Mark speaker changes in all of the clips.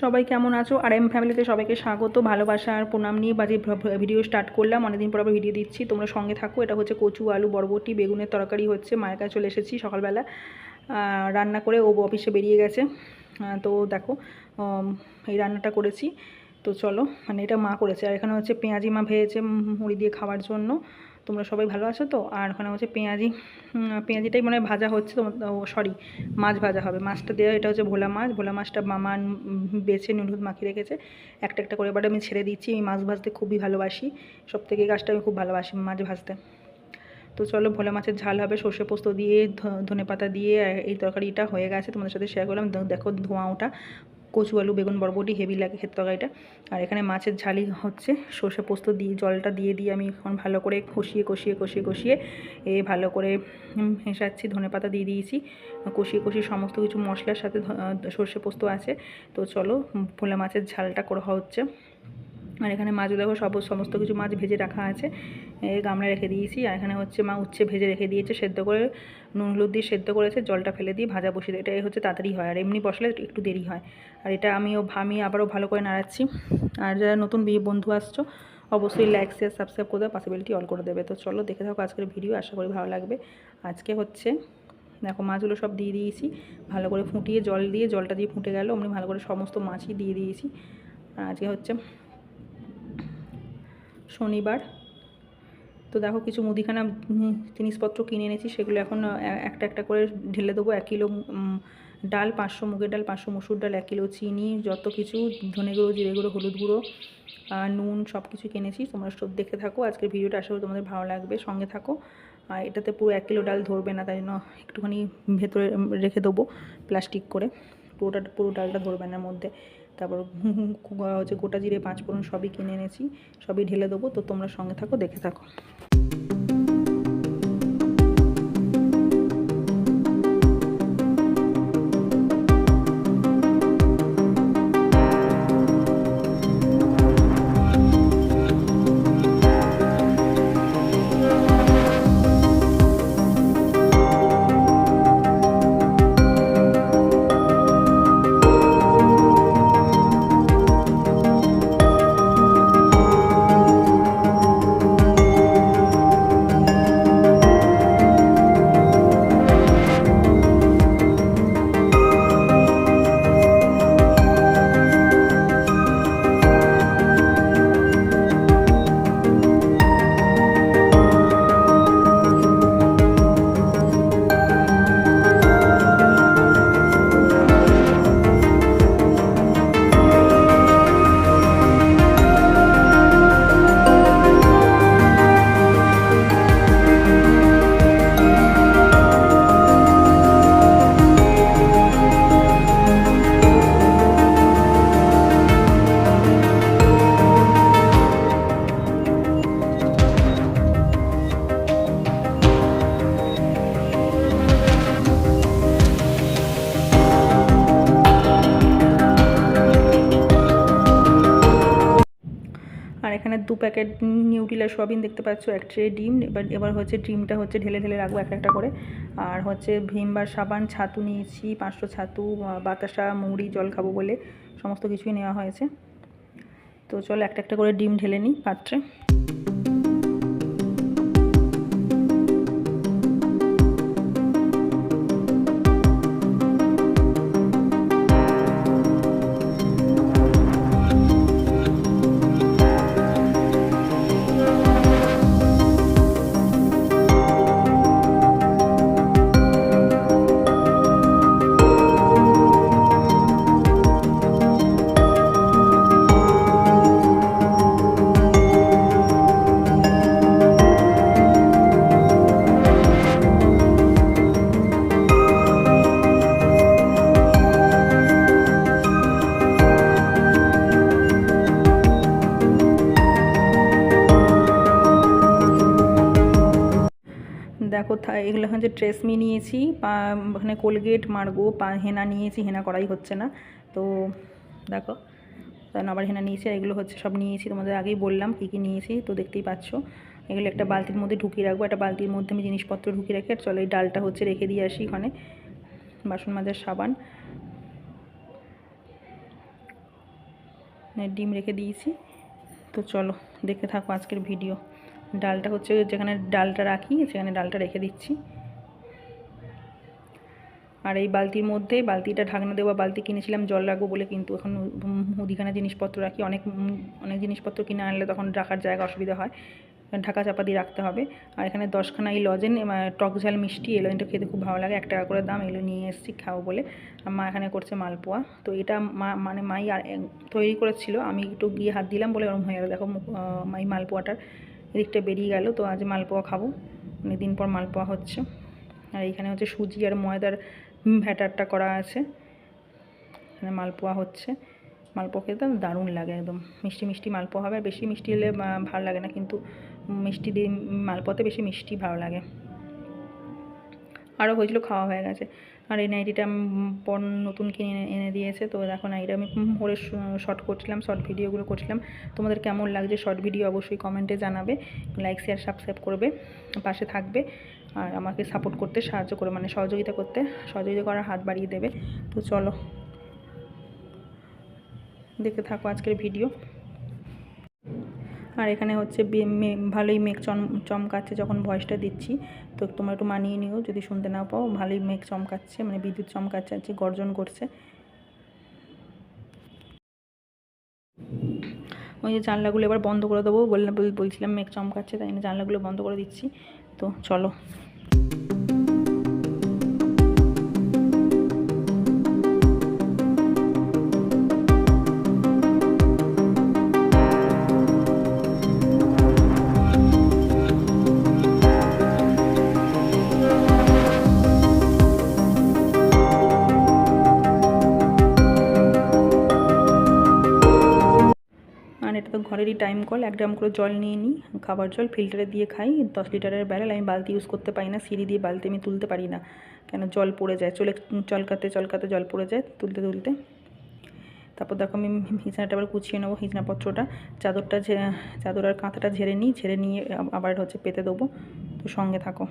Speaker 1: সবাই কেমন আছো? আর এম ফ্যামিলিতে সবাইকে স্বাগত, ভালোবাসা আর প্রণাম নিয়ে বাজে ভিডিও স্টার্ট করলাম। অনেকদিন পর আবার ভিডিও দিচ্ছি, তোমরা সঙ্গে থাকো। এটা হচ্ছে কচু আলু বরবটি বেগুনের তরকারি হচ্ছে। মায়ের কাছে চলে এসেছি সকালবেলা রান্না করে, ও অফিসে বেরিয়ে গেছে। তো দেখো এই রান্নাটা করেছি। তো চলো, মানে এটা মা করেছে। আর এখানে হচ্ছে পেঁয়াজি মা ভেজেছে মুড়ি দিয়ে খাওয়ার জন্য। তোমরা সবাই ভালো আছো তো? আর ওখানে হচ্ছে পেঁয়াজিটাই মানে ভাজা হচ্ছে। সরি, মাছ ভাজা হবে। মাছটা দেওয়া, এটা হচ্ছে ভোলা মাছ। ভোলা মাছটা মামা বেছে নুন হলুদ মাখিয়ে রেখেছে। একটা একটা করে এবার আমি ছেড়ে দিচ্ছি। আমি মাছ ভাজতে খুবই ভালোবাসি, সব থেকে এই কাজটা আমি খুব ভালোবাসি, মাছ ভাজতে। তো চলো, ভোলা মাছের ঝাল হবে সর্ষে পোস্ত দিয়ে, ধনে পাতা দিয়ে। এই তরকারিটা হয়ে গেছে, তোমাদের সাথে শেয়ার করলাম। দেখো ধোঁয়া ওটা। কচু আলু বেগুন বরবটি হেভি লাগে খেতে তরকারিটা। আর এখানে মাছের ঝালই হচ্ছে। সর্ষে পোস্ত দিয়ে জলটা দিয়ে আমি এখন ভালো করে কষিয়ে ভালো করে মেশাচ্ছি। ধনে পাতা দিয়ে দিয়েছি। কষিয়ে সমস্ত কিছু মশলার সাথে সর্ষে পোস্ত আছে। তো চলো, ভোলা মাছের ঝালটা করা হচ্ছে। আর এখানে মাছও দেখো, সমস্ত কিছু মাছ ভেজে রাখা আছে, গামলা রেখে দিয়েছি। আর এখানে হচ্ছে মা উচ্ছে ভেজে রেখে দিয়েছে, সেদ্ধ করে নুন হলুদ দিয়ে সেদ্ধ করেছে, জলটা ফেলে দিয়ে ভাজা বসিয়ে দেয়। এটাই হচ্ছে তাড়াতাড়ি হয়, আর এমনি বসলে একটু দেরি হয়। আর এটা আমি আবারও ভালো করে নাড়াচ্ছি। আর যারা নতুন বন্ধু আসছো, অবশ্যই লাইক শেয়ার সাবস্ক্রাইব করে দেবে, পাশে বেলটি অল করে দেবে। তো চলো দেখে থাকো আজকের ভিডিও, আশা করি ভালো লাগবে। আজকে হচ্ছে দেখো মাছগুলো সব দিয়ে দিয়েছি, ভালো করে ফুটিয়ে জলটা দিয়ে ফুটে গেল, আমি ভালো করে সমস্ত মাছই দিয়ে দিয়েছি। আর আজকে হচ্ছে শনিবার। তো দেখো কিছু মুদিখানা জিনিসপত্র কিনে এনেছি, সেগুলো এখন একটা একটা করে ঢেলে দেবো। 1 কিলো ডাল, 500 মুগের ডাল, 500 মসুর ডাল, 1 কিলো চিনি, যত কিছু ধনে গুঁড়ো, জিরে গুঁড়ো, হলুদ গুঁড়ো, নুন, সব কিছু কিনেছি। তোমরা সব দেখতে থাকো আজকের ভিডিওটা, আশা করি তোমাদের ভালো লাগবে, সঙ্গে থাকো। আর এটাতে পুরো 1 কিলো ডাল ধরবে না, তাই জন্য একটুখানি ভেতরে রেখে দেবো প্লাস্টিক করে। পুরো ডালটা ধরবে না মধ্যে। তারপর হচ্ছে গোটা জিরে, 5 ফোড়ন সবই কিনে এনেছি, সবই ঢেলে দেবো। তো তোমরা সঙ্গে থাকো, দেখে থাকো। আর এখানে 2 প্যাকেট নিউট্রিলা সোয়াবিন দেখতে পাচ্ছ, 1 ট্রে ডিম। এবার হচ্ছে ডিমটা হচ্ছে ঢেলে রাখবো একটা একটা করে। আর হচ্ছে ভিমবার সাবান, ছাতু নিয়েছি 500 ছাতু, বাতাসা, মুড়ি, জল খাবো বলে সমস্ত কিছুই নেওয়া হয়েছে। তো চলো একটা একটা করে ডিম ঢেলে নিই পাত্রে। দেখো এগুলো হচ্ছে ট্রেসমি নিয়েছি, ওখানে কোলগেট, মার্গো, হেনা নিয়েছি। হেনা করাই হচ্ছে না, তো দেখো কারণ আবার হেনা নিয়েছি। আর এগুলো হচ্ছে সব নিয়েছি, তোমাদের আগেই বললাম কী কী নিয়েছি, তো দেখতেই পাচ্ছ। এগুলো একটা বালতির মধ্যে ঢুকিয়ে রাখবো, একটা বালতির মধ্যে আমি জিনিসপত্র ঢুকিয়ে রাখি। আর চলো এই ডালটা হচ্ছে রেখে দিয়ে আসি। ওখানে বাসন মাজার সাবান, ডিম রেখে দিয়েছি। তো চলো দেখতে থাকো আজকের ভিডিও। ডালটা হচ্ছে যেখানে ডালটা রাখি সেখানে ডালটা রেখে দিচ্ছি। আর এই বালতির মধ্যে, বালতিটা ঢাকনা দেওয়া বালতি কিনেছিলাম জল রাখবো বলে, কিন্তু এখন মুদিখানা জিনিসপত্র রাখি, অনেক অনেক জিনিসপত্র কিনে আনলে তখন রাখার জায়গা অসুবিধা হয়, ঢাকা চাপা দিয়ে রাখতে হবে। আর এখানে 10খানা এই লজেন, টক ঝাল মিষ্টি, এই লজেনটা খেতে খুব ভালো লাগে, 1 টাকা করে দাম। এগুলো নিয়ে এসেছি খাবো বলে। আর মা এখানে করছে মালপোয়া। তো এটা মানে মাই আর তৈরি করেছিল, আমি একটু গিয়ে হাত দিলাম বলে ওরকম হয়ে গেলো। দেখো মাই মালপোয়াটার এদিকটা বেরিয়ে গেল। তো আজ মালপোয়া খাবো, অনেকদিন পর মালপোয়া হচ্ছে। আর এইখানে হচ্ছে সুজি আর ময়দার ব্যাটারটা করা আছে, এখানে মালপোয়া হচ্ছে। মালপোয়া খেতে দারুণ লাগে, একদম মিষ্টি মিষ্টি মালপোয়া হবে। বেশি মিষ্টি হলে ভালো লাগে না, কিন্তু মিষ্টি দিয়ে মালপোয়াতে বেশি মিষ্টি ভালো লাগে। আরও হয়েছিল, খাওয়া হয়ে গেছে। আর এই নাইটিটা নতুন কিনে এনে দিয়েছে। তো দেখো নাইটা আমি পরে শর্ট করছিলাম, শর্ট ভিডিওগুলো করছিলাম। তোমাদের কেমন লাগছে শর্ট ভিডিও অবশ্যই কমেন্টে জানাবে। লাইক শেয়ার সাবস্ক্রাইব করবে, পাশে থাকবে আর আমাকে সাপোর্ট করতে সাহায্য করে, মানে সহযোগিতা করার হাত বাড়িয়ে দেবে। তো চলো দেখতে থাকো আজকের ভিডিও। আর এখানে হচ্ছে ভালোই মেঘ চমকাচ্ছে যখন ভয়েসটা দিচ্ছি, তো তোমরা একটু মানিয়ে নিও যদি শুনতে না পাও। ভালোই মেঘ চমকাচ্ছে, মানে বিদ্যুৎ চমকাচ্ছে, আছে গর্জন করছে। ওই যে জানলাগুলো এবার বন্ধ করে দেবো বলছিলাম, মেঘ চমকাচ্ছে তাই জন্য জানলাগুলো বন্ধ করে দিচ্ছি। তো চলো। আর এটা তো ঘরেরই টাইম কল, 1 ড্রাম করে জল নিয়ে নিই, খাবার জল ফিল্টারে দিয়ে খাই। 10 লিটারের ব্যারেল, আমি বালতি ইউজ করতে পারি না, সিঁড়ি দিয়ে বালতি আমি তুলতে পারি না, কেন জল পড়ে যায়, চলকাতে জল পড়ে যায় তুলতে। তারপর দেখো আমি বিছানাটা আবার গুছিয়ে নেবো, বিছানাপত্রটা, চাদর আর কাঁথাটা ঝেড়ে নিয়ে আবার হচ্ছে পেতে দেবো। তো সঙ্গে থাকো।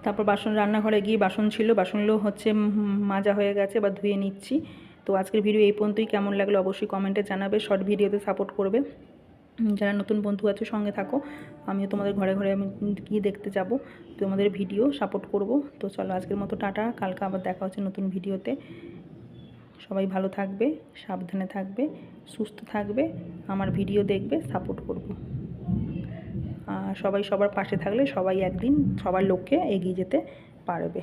Speaker 1: তারপর রান্নাঘরে গিয়ে বাসন ছিল, বাসনগুলো হচ্ছে মাজা হয়ে গেছে বা ধুয়ে নিচ্ছি। তো আজকের ভিডিও এই পর্যন্তই। কেমন লাগলো অবশ্যই কমেন্টে জানাবে, শর্ট ভিডিওতে সাপোর্ট করবে। যারা নতুন বন্ধু আছে সঙ্গে থাকো, আমিও তোমাদের ঘরে ঘরে আমি গিয়ে দেখতে যাব, তোমাদের ভিডিও সাপোর্ট করব। তো চলো আজকের মতো টাটা, কালকে আবার দেখা হচ্ছে নতুন ভিডিওতে। সবাই ভালো থাকবে, সাবধানে থাকবে, সুস্থ থাকবে, আমার ভিডিও দেখবে, সাপোর্ট করব। সবাই সবার পাশে থাকলে সবাই একদিন সবার লক্ষ্যে এগিয়ে যেতে পারবে।